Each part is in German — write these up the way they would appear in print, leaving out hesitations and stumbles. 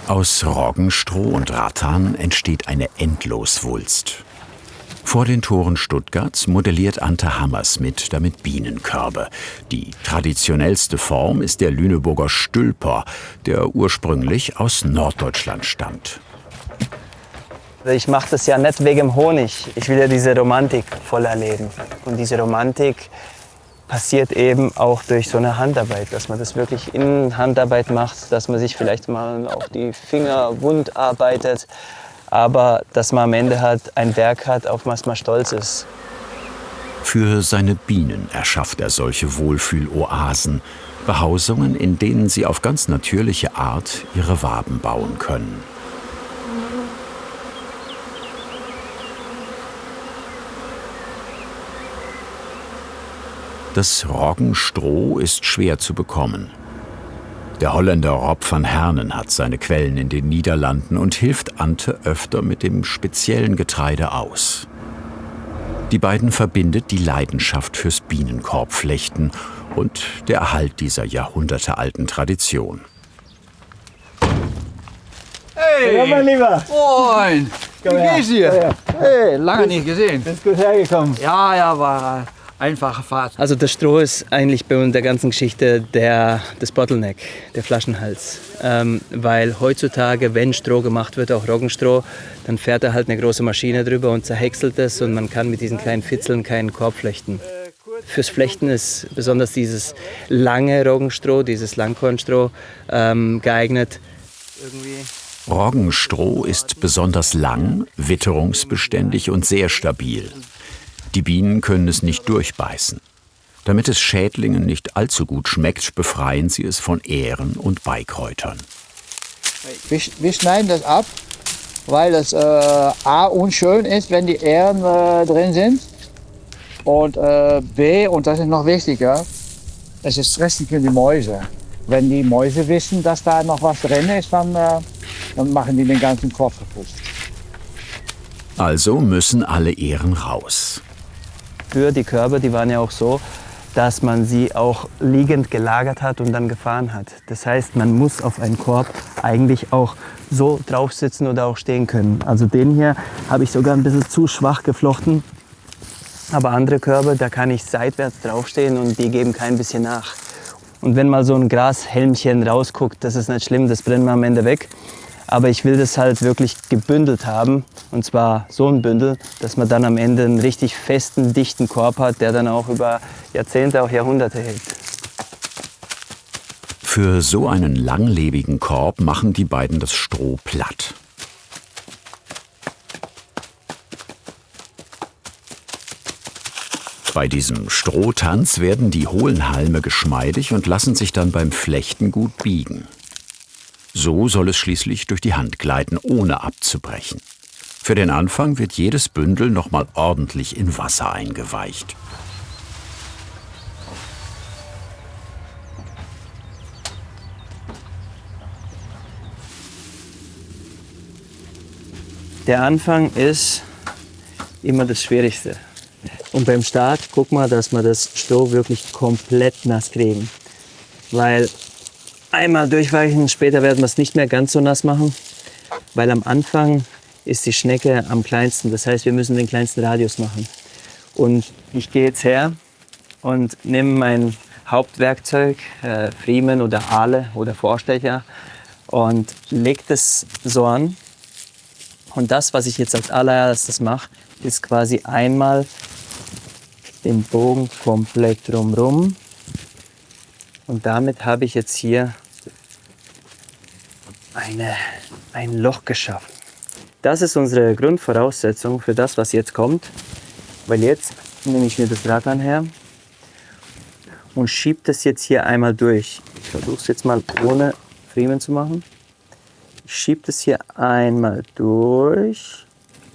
Aus Roggenstroh und Rattan entsteht eine Endloswulst. Vor den Toren Stuttgarts modelliert Ante Hammersmith damit Bienenkörbe. Die traditionellste Form ist der Lüneburger Stülper, der ursprünglich aus Norddeutschland stammt. Ich mache das ja nicht wegen dem Honig. Ich will ja diese Romantik voll erleben. Und diese Romantik passiert eben auch durch so eine Handarbeit, dass man das wirklich in Handarbeit macht, dass man sich vielleicht mal auch die Finger wund arbeitet, aber dass man am Ende halt ein Werk hat, auf was man stolz ist. Für seine Bienen erschafft er solche Wohlfühloasen, Behausungen, in denen sie auf ganz natürliche Art ihre Waben bauen können. Das Roggenstroh ist schwer zu bekommen. Der Holländer Rob van Hernen hat seine Quellen in den Niederlanden und hilft Ante öfter mit dem speziellen Getreide aus. Die beiden verbindet die Leidenschaft fürs Bienenkorbflechten und der Erhalt dieser jahrhundertealten Tradition. Hey, ja, mein Lieber. Moin. Wie geht's dir? Hey, lange nicht gesehen. Bist gut hergekommen. Ja, war einfache Fahrt. Also das Stroh ist eigentlich bei der ganzen Geschichte das Bottleneck, der Flaschenhals. Weil heutzutage, wenn Stroh gemacht wird, auch Roggenstroh, dann fährt da halt eine große Maschine drüber und zerhäckselt es und man kann mit diesen kleinen Fitzeln keinen Korb flechten. Fürs Flechten ist besonders dieses lange Roggenstroh, dieses Langkornstroh geeignet. Roggenstroh ist besonders lang, witterungsbeständig und sehr stabil. Die Bienen können es nicht durchbeißen. Damit es Schädlingen nicht allzu gut schmeckt, befreien sie es von Ähren und Beikräutern. Wir schneiden das ab, weil das A unschön ist, wenn die Ähren drin sind. Und B, und das ist noch wichtiger, es ist stressig für die Mäuse. Wenn die Mäuse wissen, dass da noch was drin ist, dann machen die den ganzen Korb kaputt. Also müssen alle Ähren raus. Früher die Körbe, die waren ja auch so, dass man sie auch liegend gelagert hat und dann gefahren hat. Das heißt, man muss auf einen Korb eigentlich auch so drauf sitzen oder auch stehen können. Also den hier habe ich sogar ein bisschen zu schwach geflochten. Aber andere Körbe, da kann ich seitwärts draufstehen und die geben kein bisschen nach. Und wenn mal so ein Grashelmchen rausguckt, das ist nicht schlimm, das brennt wir am Ende weg. Aber ich will das halt wirklich gebündelt haben. Und zwar so ein Bündel, dass man dann am Ende einen richtig festen, dichten Korb hat, der dann auch über Jahrzehnte, auch Jahrhunderte hält. Für so einen langlebigen Korb machen die beiden das Stroh platt. Bei diesem Strohtanz werden die hohlen Halme geschmeidig und lassen sich dann beim Flechten gut biegen. So soll es schließlich durch die Hand gleiten, ohne abzubrechen. Für den Anfang wird jedes Bündel noch mal ordentlich in Wasser eingeweicht. Der Anfang ist immer das Schwierigste. Und beim Start, guck mal, dass wir das Stroh wirklich komplett nass kriegen. Weil einmal durchweichen, später werden wir es nicht mehr ganz so nass machen. Weil am Anfang ist die Schnecke am kleinsten. Das heißt, wir müssen den kleinsten Radius machen. Und ich gehe jetzt her und nehme mein Hauptwerkzeug, Friemen oder Ahle oder Vorstecher, und lege das so an. Und das, was ich jetzt als allererstes mache, ist quasi einmal den Bogen komplett drumherum. Und damit habe ich jetzt hier ein Loch geschaffen. Das ist unsere Grundvoraussetzung für das, was jetzt kommt. Weil jetzt nehme ich mir das Rattan her und schiebe das jetzt hier einmal durch. Ich versuche es jetzt mal ohne Friemen zu machen. Ich schiebe das hier einmal durch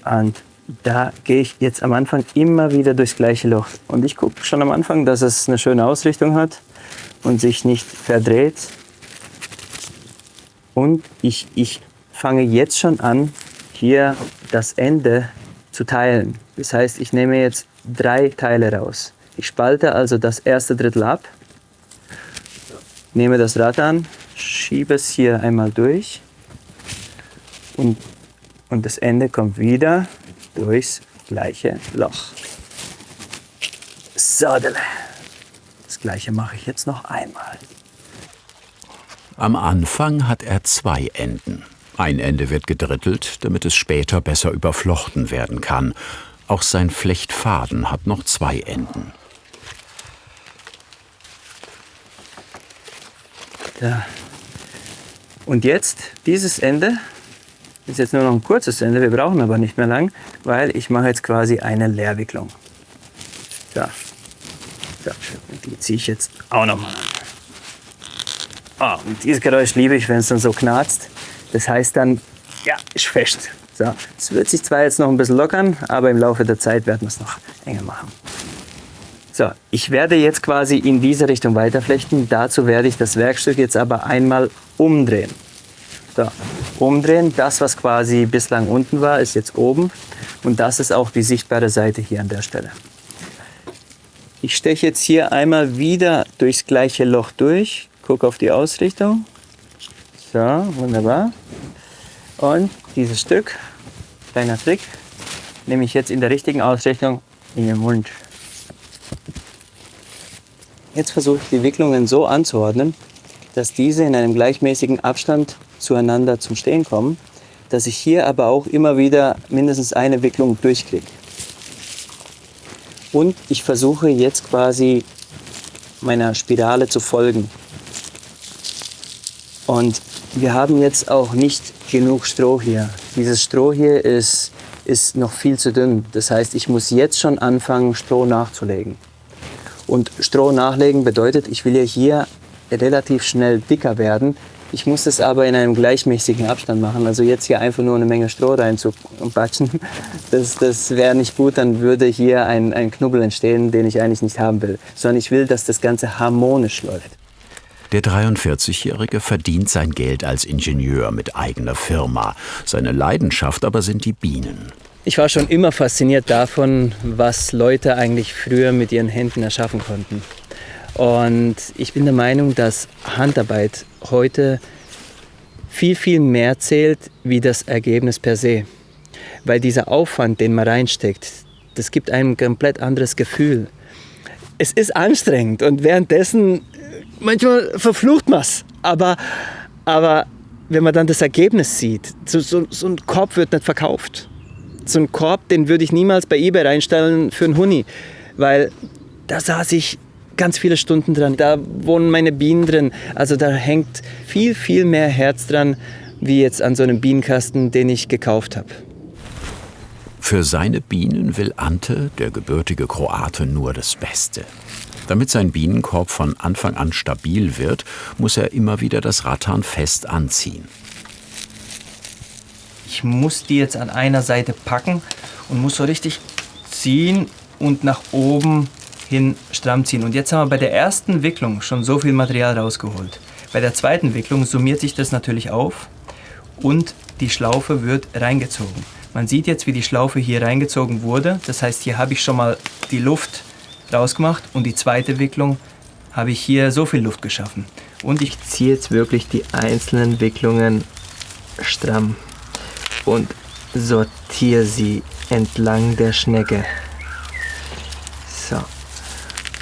und da gehe ich jetzt am Anfang immer wieder durchs gleiche Loch. Und ich gucke schon am Anfang, dass es eine schöne Ausrichtung hat und sich nicht verdreht. Und ich fange jetzt schon an, hier das Ende zu teilen. Das heißt, ich nehme jetzt 3 Teile raus. Ich spalte also das erste Drittel ab, nehme das Rattan, schiebe es hier einmal durch Und das Ende kommt wieder durchs gleiche Loch. So, das gleiche mache ich jetzt noch einmal. Am Anfang hat er 2 Enden. Ein Ende wird gedrittelt, damit es später besser überflochten werden kann. Auch sein Flechtfaden hat noch 2 Enden. Da. Und jetzt, dieses Ende ist jetzt nur noch ein kurzes Ende, wir brauchen aber nicht mehr lang, weil ich mache jetzt quasi eine Leerwicklung. So. Und die ziehe ich jetzt auch noch mal an. Und dieses Geräusch liebe ich, wenn es dann so knarzt. Das heißt dann, ja, ist fest. So. Es wird sich zwar jetzt noch ein bisschen lockern, aber im Laufe der Zeit werden wir es noch enger machen. So, ich werde jetzt quasi in diese Richtung weiterflechten. Dazu werde ich das Werkstück jetzt aber einmal umdrehen. So, umdrehen. Das, was quasi bislang unten war, ist jetzt oben. Und das ist auch die sichtbare Seite hier an der Stelle. Ich steche jetzt hier einmal wieder durchs gleiche Loch durch. Gucke auf die Ausrichtung. So, wunderbar. Und dieses Stück, kleiner Trick, nehme ich jetzt in der richtigen Ausrichtung in den Mund. Jetzt versuche ich die Wicklungen so anzuordnen, dass diese in einem gleichmäßigen Abstand zueinander zum Stehen kommen, dass ich hier aber auch immer wieder mindestens eine Wicklung durchkriege. Und ich versuche jetzt quasi meiner Spirale zu folgen. Und wir haben jetzt auch nicht genug Stroh hier. Dieses Stroh hier ist noch viel zu dünn. Das heißt, ich muss jetzt schon anfangen, Stroh nachzulegen. Und Stroh nachlegen bedeutet, ich will ja hier relativ schnell dicker werden. Ich muss das aber in einem gleichmäßigen Abstand machen. Also jetzt hier einfach nur eine Menge Stroh reinzubatschen, das wäre nicht gut. Dann würde hier ein Knubbel entstehen, den ich eigentlich nicht haben will. Sondern ich will, dass das Ganze harmonisch läuft. Der 43-Jährige verdient sein Geld als Ingenieur mit eigener Firma. Seine Leidenschaft aber sind die Bienen. Ich war schon immer fasziniert davon, was Leute eigentlich früher mit ihren Händen erschaffen konnten. Und ich bin der Meinung, dass Handarbeit heute viel, viel mehr zählt wie das Ergebnis per se. Weil dieser Aufwand, den man reinsteckt, das gibt einem ein komplett anderes Gefühl. Es ist anstrengend und währenddessen manchmal verflucht man es. Aber wenn man dann das Ergebnis sieht, so ein Korb wird nicht verkauft. So einen Korb, den würde ich niemals bei eBay reinstellen für einen Huni, weil da saß ich ganz viele Stunden dran, da wohnen meine Bienen drin, also da hängt viel, viel mehr Herz dran, wie jetzt an so einem Bienenkasten, den ich gekauft habe. Für seine Bienen will Ante, der gebürtige Kroate, nur das Beste. Damit sein Bienenkorb von Anfang an stabil wird, muss er immer wieder das Rattan fest anziehen. Ich muss die jetzt an einer Seite packen und muss so richtig ziehen und nach oben hin stramm ziehen. Und jetzt haben wir bei der ersten Wicklung schon so viel Material rausgeholt. Bei der zweiten Wicklung summiert sich das natürlich auf und die Schlaufe wird reingezogen. Man sieht jetzt, wie die Schlaufe hier reingezogen wurde. Das heißt, hier habe ich schon mal die Luft rausgemacht und die zweite Wicklung habe ich hier so viel Luft geschaffen. Und ich ziehe jetzt wirklich die einzelnen Wicklungen stramm und sortiere sie entlang der Schnecke. So.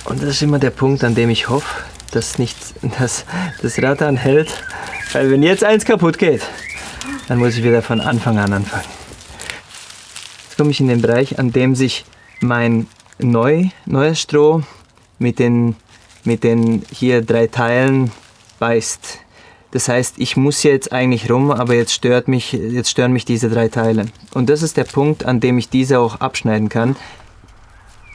Und das ist immer der Punkt, an dem ich hoffe, dass das Rattan hält. Weil wenn jetzt eins kaputt geht, dann muss ich wieder von Anfang an anfangen. Jetzt komme ich in den Bereich, an dem sich mein neues Stroh mit den hier 3 Teilen beißt. Das heißt, ich muss jetzt eigentlich rum, aber jetzt stören mich diese 3 Teile. Und das ist der Punkt, an dem ich diese auch abschneiden kann.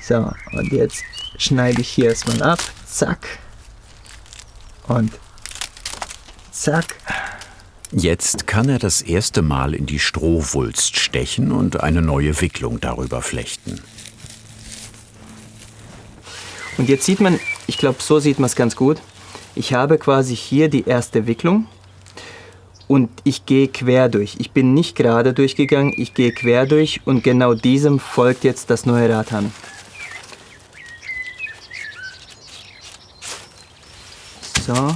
So, und jetzt schneide ich hier erstmal ab. Zack. Und zack. Jetzt kann er das erste Mal in die Strohwulst stechen und eine neue Wicklung darüber flechten. Und jetzt sieht man, ich glaube, so sieht man es ganz gut. Ich habe quasi hier die erste Wicklung und ich gehe quer durch. Ich bin nicht gerade durchgegangen, ich gehe quer durch und genau diesem folgt jetzt das neue Rattan. So,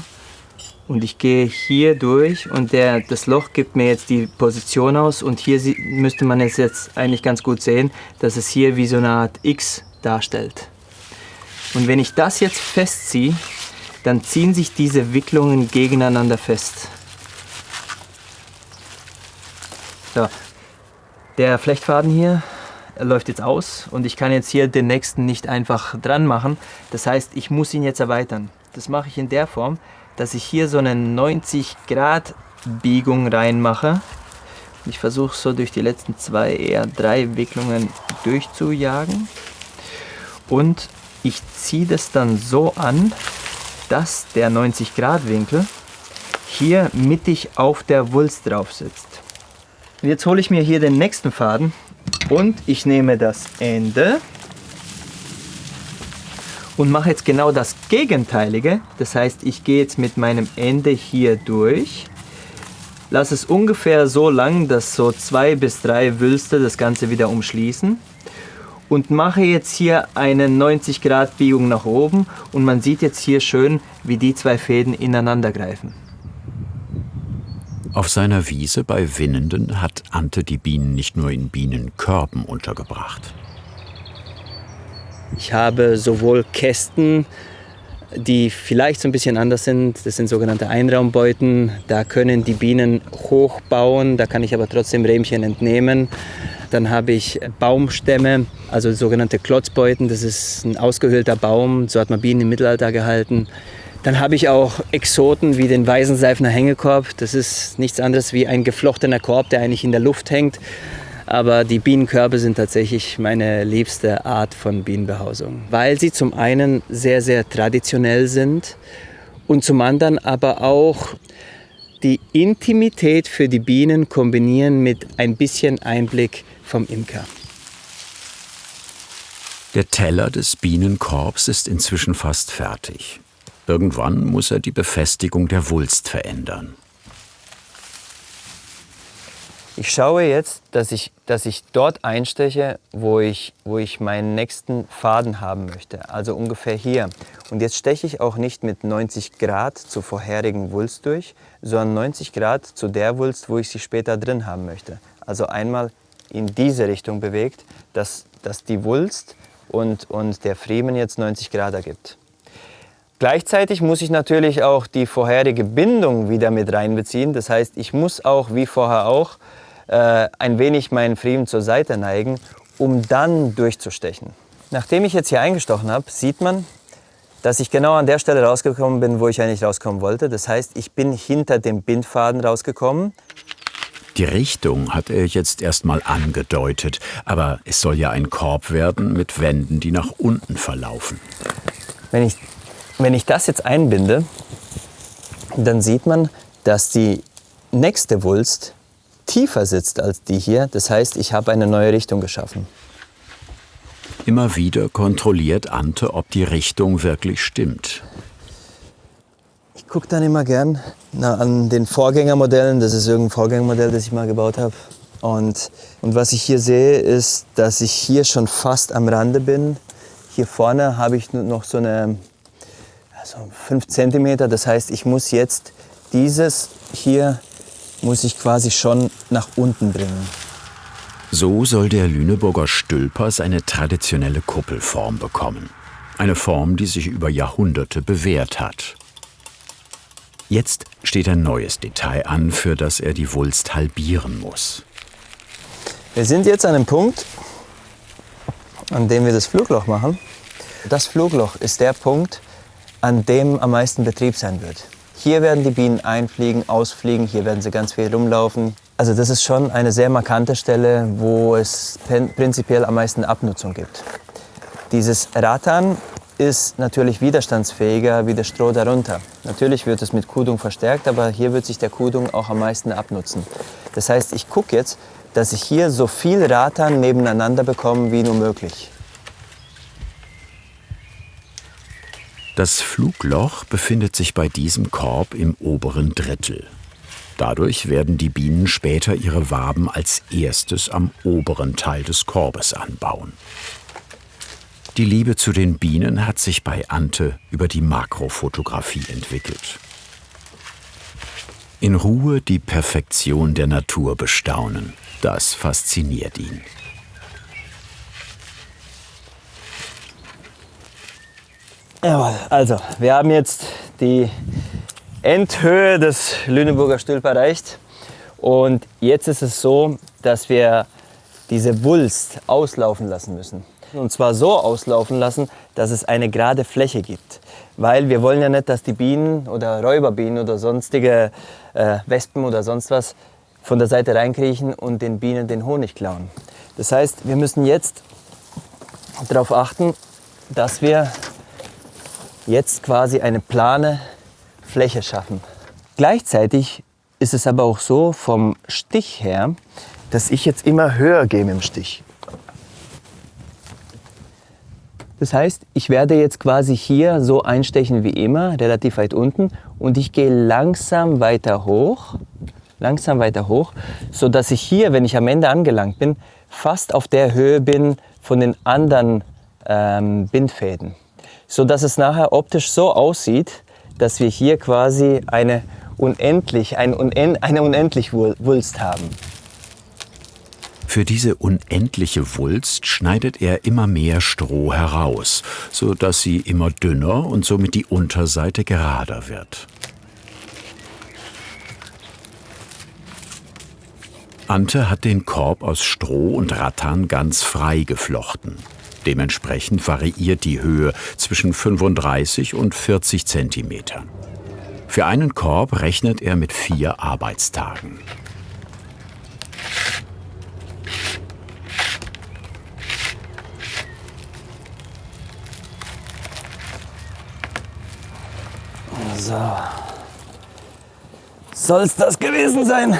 Und ich gehe hier durch und das Loch gibt mir jetzt die Position aus. Und hier müsste man es jetzt eigentlich ganz gut sehen, dass es hier wie so eine Art X darstellt. Und wenn ich das jetzt festziehe, dann ziehen sich diese Wicklungen gegeneinander fest. So. Der Flechtfaden hier läuft jetzt aus und ich kann jetzt hier den nächsten nicht einfach dran machen. Das heißt, ich muss ihn jetzt erweitern. Das mache ich in der Form, dass ich hier so eine 90-Grad-Biegung reinmache. Ich versuche so durch die letzten 2, eher 3 Wicklungen durchzujagen. Und ich ziehe das dann so an, dass der 90-Grad-Winkel hier mittig auf der Wulst drauf sitzt. Und jetzt hole ich mir hier den nächsten Faden und ich nehme das Ende und mache jetzt genau das Gegenteilige. Das heißt, ich gehe jetzt mit meinem Ende hier durch, lasse es ungefähr so lang, dass so 2 bis 3 Wülste das Ganze wieder umschließen und mache jetzt hier eine 90-Grad-Biegung nach oben und man sieht jetzt hier schön, wie die 2 Fäden ineinander greifen. Auf seiner Wiese bei Winnenden hat Ante die Bienen nicht nur in Bienenkörben untergebracht. Ich habe sowohl Kästen, die vielleicht so ein bisschen anders sind. Das sind sogenannte Einraumbeuten. Da können die Bienen hochbauen, da kann ich aber trotzdem Rähmchen entnehmen. Dann habe ich Baumstämme, also sogenannte Klotzbeuten. Das ist ein ausgehöhlter Baum, so hat man Bienen im Mittelalter gehalten. Dann habe ich auch Exoten wie den Weißenseifener Hängekorb. Das ist nichts anderes wie ein geflochtener Korb, der eigentlich in der Luft hängt. Aber die Bienenkörbe sind tatsächlich meine liebste Art von Bienenbehausung, weil sie zum einen sehr, sehr traditionell sind und zum anderen aber auch die Intimität für die Bienen kombinieren mit ein bisschen Einblick vom Imker. Der Teller des Bienenkorbs ist inzwischen fast fertig. Irgendwann muss er die Befestigung der Wulst verändern. Ich schaue jetzt, dass ich dort einsteche, wo ich meinen nächsten Faden haben möchte, also ungefähr hier. Und jetzt steche ich auch nicht mit 90 Grad zur vorherigen Wulst durch, sondern 90 Grad zu der Wulst, wo ich sie später drin haben möchte. Also einmal in diese Richtung bewegt, dass die Wulst und der Friemen jetzt 90 Grad ergibt. Gleichzeitig muss ich natürlich auch die vorherige Bindung wieder mit reinbeziehen. Das heißt, ich muss auch, wie vorher auch, ein wenig meinen Friemen zur Seite neigen, um dann durchzustechen. Nachdem ich jetzt hier eingestochen habe, sieht man, dass ich genau an der Stelle rausgekommen bin, wo ich eigentlich rauskommen wollte. Das heißt, ich bin hinter dem Bindfaden rausgekommen. Die Richtung hat er jetzt erstmal angedeutet, aber es soll ja ein Korb werden mit Wänden, die nach unten verlaufen. Wenn ich das jetzt einbinde, dann sieht man, dass die nächste Wulst tiefer sitzt als die hier. Das heißt, ich habe eine neue Richtung geschaffen. Immer wieder kontrolliert Ante, ob die Richtung wirklich stimmt. Ich gucke dann immer gern an den Vorgängermodellen. Das ist irgendein Vorgängermodell, das ich mal gebaut habe. Und was ich hier sehe, ist, dass ich hier schon fast am Rande bin. Hier vorne habe ich noch so 5 cm. Das heißt, ich muss jetzt dieses hier muss ich quasi schon nach unten bringen. So soll der Lüneburger Stülper seine traditionelle Kuppelform bekommen. Eine Form, die sich über Jahrhunderte bewährt hat. Jetzt steht ein neues Detail an, für das er die Wulst halbieren muss. Wir sind jetzt an einem Punkt, an dem wir das Flugloch machen. Das Flugloch ist der Punkt, an dem am meisten Betrieb sein wird. Hier werden die Bienen einfliegen, ausfliegen, hier werden sie ganz viel rumlaufen. Also das ist schon eine sehr markante Stelle, wo es prinzipiell am meisten Abnutzung gibt. Dieses Rattern ist natürlich widerstandsfähiger wie das Stroh darunter. Natürlich wird es mit Kudung verstärkt, aber hier wird sich der Kudung auch am meisten abnutzen. Das heißt, ich gucke jetzt, dass ich hier so viel Rattern nebeneinander bekomme wie nur möglich. Das Flugloch befindet sich bei diesem Korb im oberen Drittel. Dadurch werden die Bienen später ihre Waben als erstes am oberen Teil des Korbes anbauen. Die Liebe zu den Bienen hat sich bei Ante über die Makrofotografie entwickelt. In Ruhe die Perfektion der Natur bestaunen, das fasziniert ihn. Jawohl, also wir haben jetzt die Endhöhe des Lüneburger Stülp erreicht und jetzt ist es so, dass wir diese Wulst auslaufen lassen müssen. Und zwar so auslaufen lassen, dass es eine gerade Fläche gibt. Weil wir wollen ja nicht, dass die Bienen oder Räuberbienen oder sonstige Wespen oder sonst was von der Seite reinkriechen und den Bienen den Honig klauen. Das heißt, wir müssen jetzt darauf achten, dass wir jetzt quasi eine plane Fläche schaffen. Gleichzeitig ist es aber auch so vom Stich her, dass ich jetzt immer höher gehe im Stich. Das heißt, ich werde jetzt quasi hier so einstechen wie immer, relativ weit unten, und ich gehe langsam weiter hoch, so dass ich hier, wenn ich am Ende angelangt bin, fast auf der Höhe bin von den anderen Bindfäden. So dass es nachher optisch so aussieht, dass wir hier quasi eine unendliche Wulst haben. Für diese unendliche Wulst schneidet er immer mehr Stroh heraus, so dass sie immer dünner und somit die Unterseite gerader wird. Ante hat den Korb aus Stroh und Rattan ganz frei geflochten. Dementsprechend variiert die Höhe zwischen 35 und 40 Zentimetern. Für einen Korb rechnet er mit 4 Arbeitstagen. So. Soll es das gewesen sein?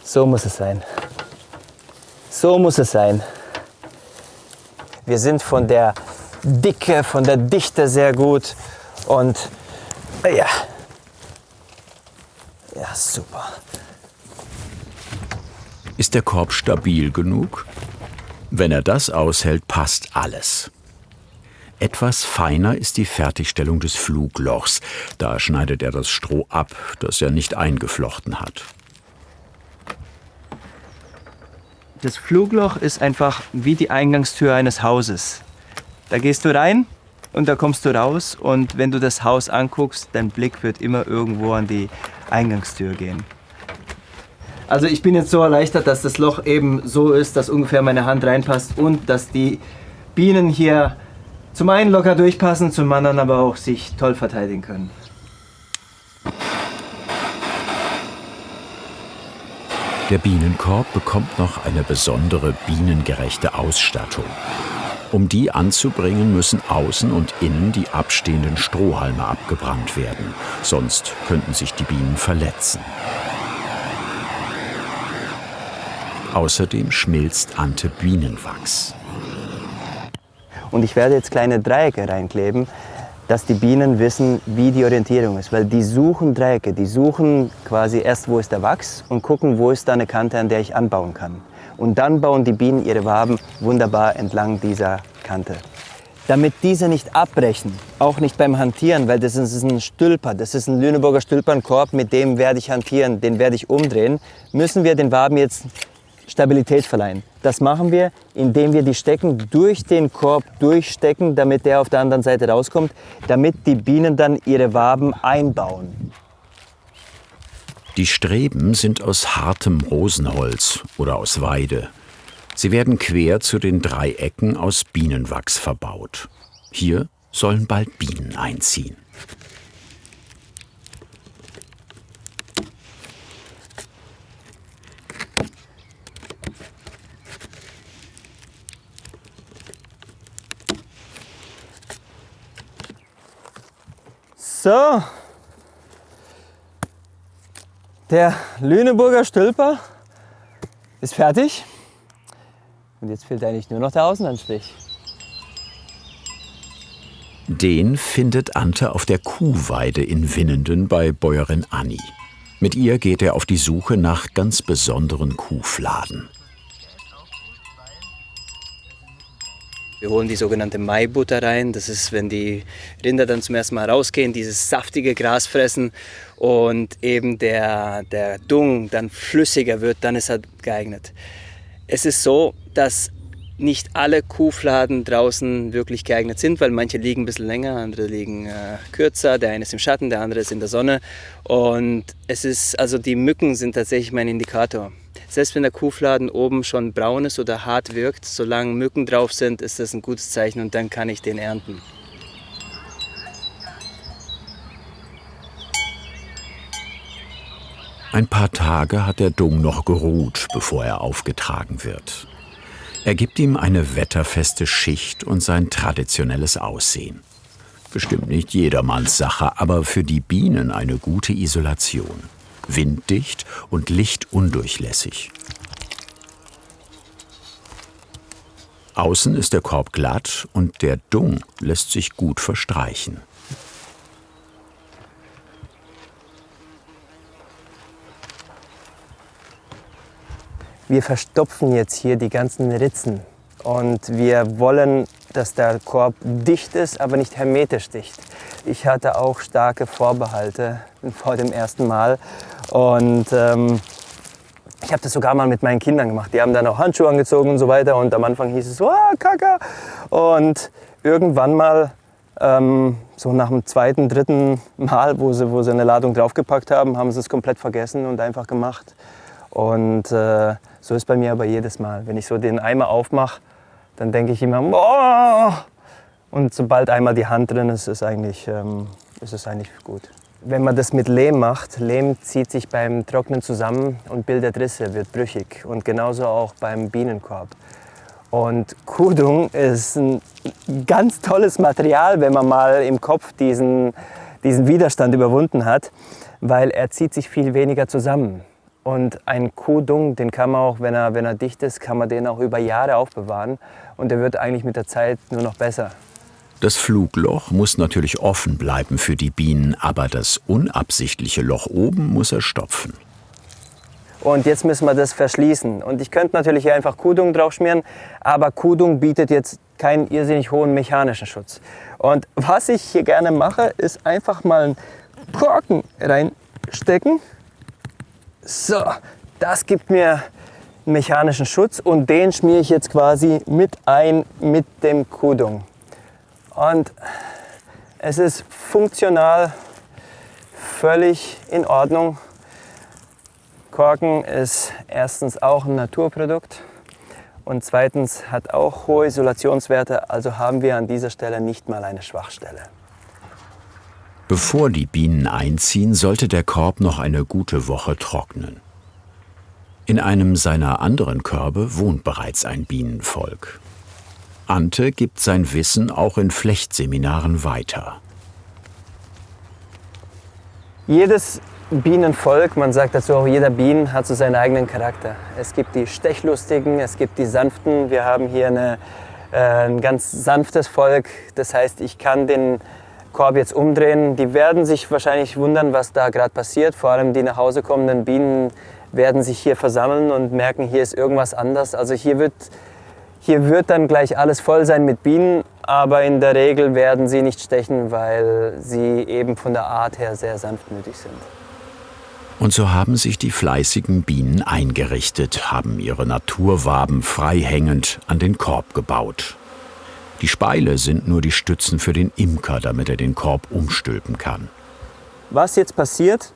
So muss es sein. So muss es sein. Wir sind von der Dicke, von der Dichte sehr gut und ja. Ja, super. Ist der Korb stabil genug? Wenn er das aushält, passt alles. Etwas feiner ist die Fertigstellung des Fluglochs. Da schneidet er das Stroh ab, das er nicht eingeflochten hat. Das Flugloch ist einfach wie die Eingangstür eines Hauses. Da gehst du rein und da kommst du raus und wenn du das Haus anguckst, dein Blick wird immer irgendwo an die Eingangstür gehen. Also ich bin jetzt so erleichtert, dass das Loch eben so ist, dass ungefähr meine Hand reinpasst und dass die Bienen hier zum einen locker durchpassen, zum anderen aber auch sich toll verteidigen können. Der Bienenkorb bekommt noch eine besondere bienengerechte Ausstattung. Um die anzubringen, müssen außen und innen die abstehenden Strohhalme abgebrannt werden. Sonst könnten sich die Bienen verletzen. Außerdem schmilzt Ante Bienenwachs. Und ich werde jetzt kleine Dreiecke reinkleben, dass die Bienen wissen, wie die Orientierung ist. Weil die suchen Dreiecke, die suchen quasi erst, wo ist der Wachs und gucken, wo ist da eine Kante, an der ich anbauen kann. Und dann bauen die Bienen ihre Waben wunderbar entlang dieser Kante. Damit diese nicht abbrechen, auch nicht beim Hantieren, weil das ist ein Stülper, das ist ein Lüneburger Stülpernkorb, mit dem werde ich hantieren, den werde ich umdrehen, müssen wir den Waben jetzt Stabilität verleihen. Das machen wir, indem wir die Stecken durch den Korb durchstecken, damit der auf der anderen Seite rauskommt, damit die Bienen dann ihre Waben einbauen. Die Streben sind aus hartem Rosenholz oder aus Weide. Sie werden quer zu den Dreiecken aus Bienenwachs verbaut. Hier sollen bald Bienen einziehen. So, der Lüneburger Stülper ist fertig und jetzt fehlt eigentlich nur noch der Außenanstrich. Den findet Ante auf der Kuhweide in Winnenden bei Bäuerin Anni. Mit ihr geht er auf die Suche nach ganz besonderen Kuhfladen. Wir holen die sogenannte Maibutter rein. Das ist, wenn die Rinder dann zum ersten Mal rausgehen, dieses saftige Gras fressen und eben der Dung dann flüssiger wird, dann ist er geeignet. Es ist so, dass nicht alle Kuhfladen draußen wirklich geeignet sind, weil manche liegen ein bisschen länger, andere liegen kürzer. Der eine ist im Schatten, der andere ist in der Sonne. Und also die Mücken sind tatsächlich mein Indikator. Selbst wenn der Kuhfladen oben schon braun ist oder hart wirkt, solange Mücken drauf sind, ist das ein gutes Zeichen und dann kann ich den ernten. Ein paar Tage hat der Dung noch geruht, bevor er aufgetragen wird. Er gibt ihm eine wetterfeste Schicht und sein traditionelles Aussehen. Bestimmt nicht jedermanns Sache, aber für die Bienen eine gute Isolation. Winddicht und lichtundurchlässig. Außen ist der Korb glatt und der Dung lässt sich gut verstreichen. Wir verstopfen jetzt hier die ganzen Ritzen und wir wollen, dass der Korb dicht ist, aber nicht hermetisch dicht. Ich hatte auch starke Vorbehalte vor dem ersten Mal und ich habe das sogar mal mit meinen Kindern gemacht. Die haben dann auch Handschuhe angezogen und so weiter und am Anfang hieß es so, Kaka. Und irgendwann mal, so nach dem zweiten, dritten Mal, wo sie eine Ladung draufgepackt haben, haben sie es komplett vergessen und einfach gemacht. Und so ist bei mir aber jedes Mal. Wenn ich so den Eimer aufmache, dann denke ich immer, boah! Und sobald einmal die Hand drin ist, ist es eigentlich gut. Wenn man das mit Lehm macht, Lehm zieht sich beim Trocknen zusammen und bildet Risse, wird brüchig. Und genauso auch beim Bienenkorb. Und Kuhdung ist ein ganz tolles Material, wenn man mal im Kopf diesen Widerstand überwunden hat, weil er zieht sich viel weniger zusammen. Und ein Kuhdung, den kann man auch, wenn er dicht ist, kann man den auch über Jahre aufbewahren. Und der wird eigentlich mit der Zeit nur noch besser. Das Flugloch muss natürlich offen bleiben für die Bienen, aber das unabsichtliche Loch oben muss er stopfen. Und jetzt müssen wir das verschließen. Und ich könnte natürlich hier einfach Kuhdung drauf schmieren, aber Kuhdung bietet jetzt keinen irrsinnig hohen mechanischen Schutz. Und was ich hier gerne mache, ist einfach mal einen Korken reinstecken. So, das gibt mir einen mechanischen Schutz und den schmiere ich jetzt quasi mit ein mit dem Kuhdung. Und es ist funktional völlig in Ordnung. Korken ist erstens auch ein Naturprodukt und zweitens hat auch hohe Isolationswerte, also haben wir an dieser Stelle nicht mal eine Schwachstelle. Bevor die Bienen einziehen, sollte der Korb noch eine gute Woche trocknen. In einem seiner anderen Körbe wohnt bereits ein Bienenvolk. Ante gibt sein Wissen auch in Flechtseminaren weiter. Jedes Bienenvolk, man sagt dazu auch, jeder Bienen hat so seinen eigenen Charakter. Es gibt die Stechlustigen, es gibt die Sanften. Wir haben hier ein ganz sanftes Volk. Das heißt, ich kann den Korb jetzt umdrehen. Die werden sich wahrscheinlich wundern, was da gerade passiert. Vor allem die nach Hause kommenden Bienen werden sich hier versammeln und merken, hier ist irgendwas anders. Also hier wird dann gleich alles voll sein mit Bienen, aber in der Regel werden sie nicht stechen, weil sie eben von der Art her sehr sanftmütig sind. Und so haben sich die fleißigen Bienen eingerichtet, haben ihre Naturwaben frei hängend an den Korb gebaut. Die Speile sind nur die Stützen für den Imker, damit er den Korb umstülpen kann. Was jetzt passiert,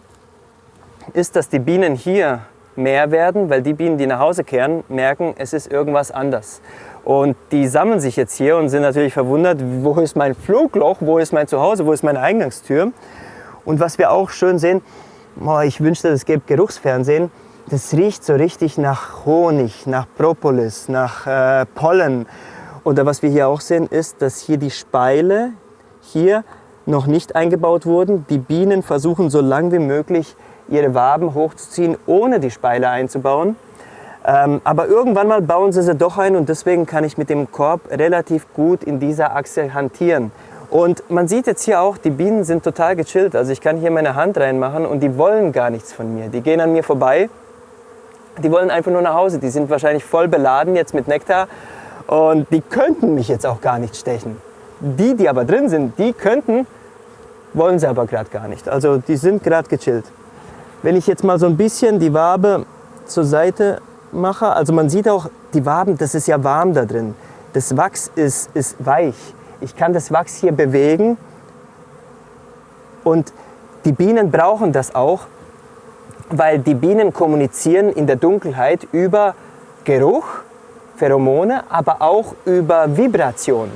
ist, dass die Bienen hier mehr werden, weil die Bienen, die nach Hause kehren, merken, es ist irgendwas anders. Und die sammeln sich jetzt hier und sind natürlich verwundert, wo ist mein Flugloch, wo ist mein Zuhause, wo ist meine Eingangstür. Und was wir auch schön sehen, ich wünschte, es gäbe Geruchsfernsehen, das riecht so richtig nach Honig, nach Propolis, nach Pollen. Oder was wir hier auch sehen, ist, dass hier die Speile hier noch nicht eingebaut wurden. Die Bienen versuchen so lang wie möglich ihre Waben hochzuziehen, ohne die Speile einzubauen. Aber irgendwann mal bauen sie doch ein und deswegen kann ich mit dem Korb relativ gut in dieser Achse hantieren. Und man sieht jetzt hier auch, die Bienen sind total gechillt. Also ich kann hier meine Hand reinmachen und die wollen gar nichts von mir. Die gehen an mir vorbei, die wollen einfach nur nach Hause. Die sind wahrscheinlich voll beladen jetzt mit Nektar Und die könnten mich jetzt auch gar nicht stechen. Die aber drin sind, die könnten, wollen sie aber gerade gar nicht. Also die sind gerade gechillt. Wenn ich jetzt mal so ein bisschen die Wabe zur Seite mache, also man sieht auch, die Waben, das ist ja warm da drin. Das Wachs ist weich. Ich kann das Wachs hier bewegen und die Bienen brauchen das auch, weil die Bienen kommunizieren in der Dunkelheit über Geruch, Pheromone, aber auch über Vibration.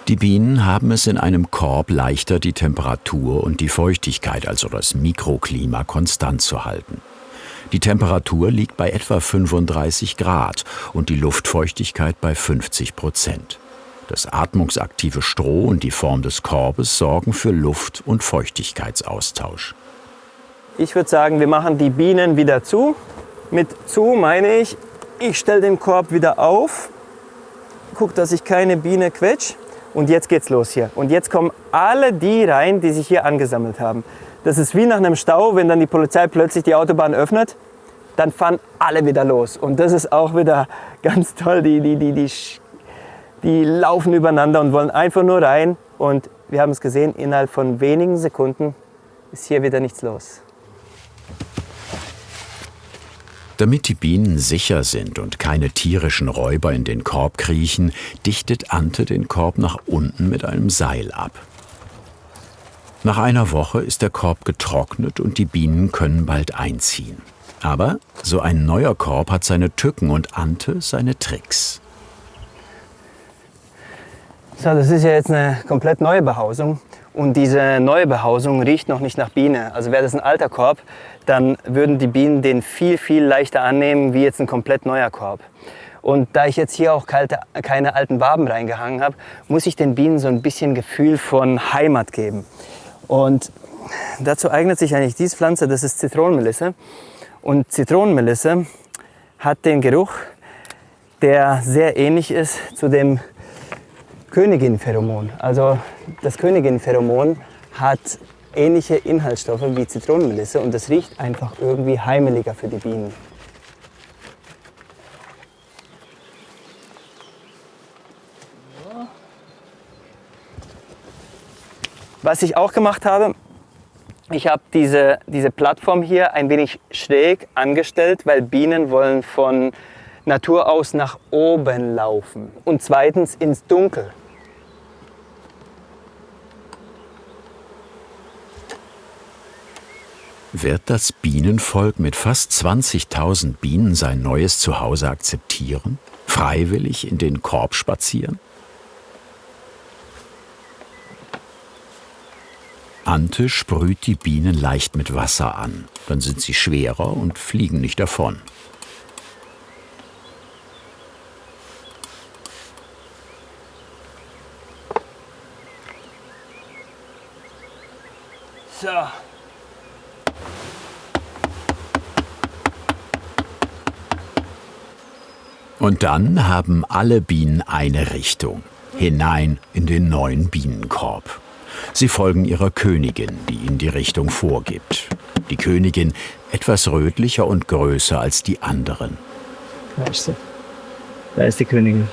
Die Bienen haben es in einem Korb leichter, die Temperatur und die Feuchtigkeit, also das Mikroklima, konstant zu halten. Die Temperatur liegt bei etwa 35 Grad und die Luftfeuchtigkeit bei 50%. Das atmungsaktive Stroh und die Form des Korbes sorgen für Luft- und Feuchtigkeitsaustausch. Ich würde sagen, wir machen die Bienen wieder zu. Mit zu meine ich stelle den Korb wieder auf, gucke, dass ich keine Biene quetsche. Und jetzt geht's los hier. Und jetzt kommen alle die rein, die sich hier angesammelt haben. Das ist wie nach einem Stau, wenn dann die Polizei plötzlich die Autobahn öffnet, dann fahren alle wieder los. Und das ist auch wieder ganz toll. Die laufen übereinander und wollen einfach nur rein. Und wir haben es gesehen, innerhalb von wenigen Sekunden ist hier wieder nichts los. Damit die Bienen sicher sind und keine tierischen Räuber in den Korb kriechen, dichtet Ante den Korb nach unten mit einem Seil ab. Nach einer Woche ist der Korb getrocknet und die Bienen können bald einziehen. Aber so ein neuer Korb hat seine Tücken und Ante seine Tricks. So, das ist ja jetzt eine komplett neue Behausung. Und diese neue Behausung riecht noch nicht nach Biene. Also wäre das ein alter Korb, dann würden die Bienen den viel, viel leichter annehmen wie jetzt ein komplett neuer Korb. Und da ich jetzt hier auch keine alten Waben reingehangen habe, muss ich den Bienen so ein bisschen Gefühl von Heimat geben. Und dazu eignet sich eigentlich diese Pflanze, das ist Zitronenmelisse. Und Zitronenmelisse hat den Geruch, der sehr ähnlich ist zu dem Königin-Pheromon. Also das Königin-Pheromon hat ähnliche Inhaltsstoffe wie Zitronenmelisse und das riecht einfach irgendwie heimeliger für die Bienen. Was ich auch gemacht habe, ich habe diese Plattform hier ein wenig schräg angestellt, weil Bienen wollen von Natur aus nach oben laufen und zweitens ins Dunkel. Wird das Bienenvolk mit fast 20.000 Bienen sein neues Zuhause akzeptieren? Freiwillig in den Korb spazieren? Ante sprüht die Bienen leicht mit Wasser an. Dann sind sie schwerer und fliegen nicht davon. So. Und dann haben alle Bienen eine Richtung, hinein in den neuen Bienenkorb. Sie folgen ihrer Königin, die ihnen die Richtung vorgibt. Die Königin etwas rötlicher und größer als die anderen. Da ist sie. Da ist die Königin.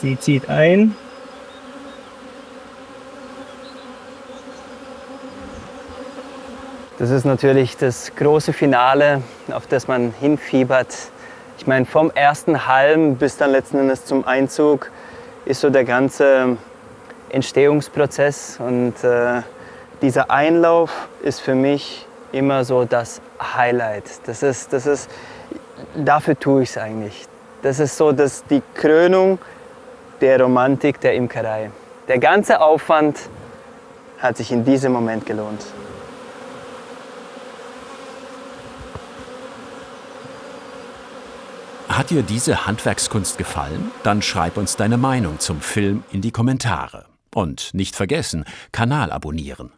Sie zieht ein. Das ist natürlich das große Finale, auf das man hinfiebert. Ich meine, vom ersten Halm bis dann letzten Endes zum Einzug ist so der ganze Entstehungsprozess. Und dieser Einlauf ist für mich immer so das Highlight. Dafür tue ich es eigentlich. Das ist so die Krönung der Romantik der Imkerei. Der ganze Aufwand hat sich in diesem Moment gelohnt. Hat dir diese Handwerkskunst gefallen? Dann schreib uns deine Meinung zum Film in die Kommentare. Und nicht vergessen, Kanal abonnieren.